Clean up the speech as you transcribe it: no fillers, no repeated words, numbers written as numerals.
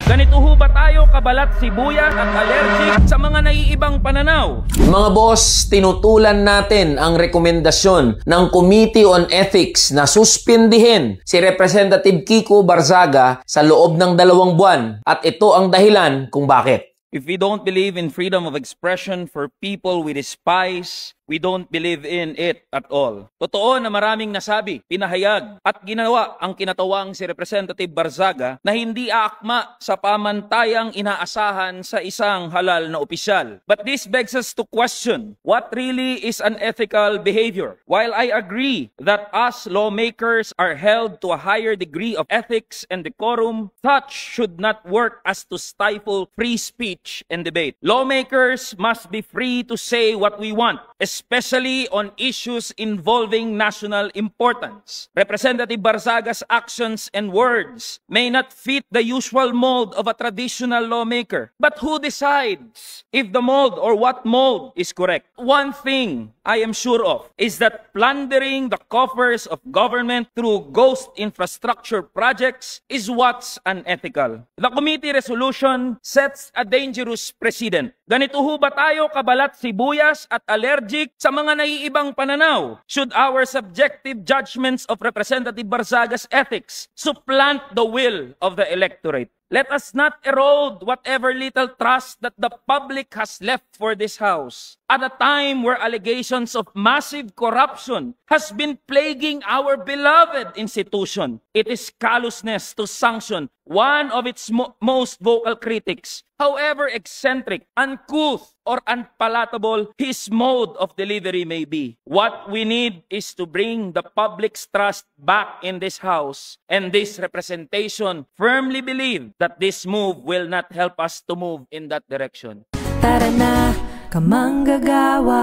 Ganito ho ba tayo kabalat sibuyas at allergic sa mga naiibang pananaw? Mga boss, tinutulan natin ang rekomendasyon ng Committee on Ethics na suspindihin si Representative Kiko Barzaga sa loob ng 2 buwan at ito ang dahilan kung bakit. If we don't believe in freedom of expression for people we despise, we don't believe in it at all. Totoo na maraming nasabi, pinahayag at ginawa ang kinatawang si Representative Barzaga na hindi aakma sa pamantayang inaasahan sa isang halal na opisyal. But this begs us to question what really is unethical behavior. While I agree that us lawmakers are held to a higher degree of ethics and decorum, such should not work as to stifle free speech and debate. Lawmakers must be free to say what we want, especially on issues involving national importance. Representative Barzaga's actions and words may not fit the usual mold of a traditional lawmaker. But who decides if the mold or what mold is correct? One thing I am sure of is that plundering the coffers of government through ghost infrastructure projects is what's unethical. The committee resolution sets a dangerous precedent. Ganito ho ba tayo kabalat sibuyas at allergic sa mga naiibang pananaw? Should our subjective judgments of Representative Barzaga's ethics supplant the will of the electorate? Let us not erode whatever little trust that the public has left for this House at a time where allegations of massive corruption has been plaguing our beloved institution. It is callousness to sanction one of its most vocal critics, however eccentric, uncouth, or unpalatable his mode of delivery may be. What we need is to bring the public's trust back in this House, and this representation firmly believe that this move will not help us to move in that direction. Tara na, kamanggagawa.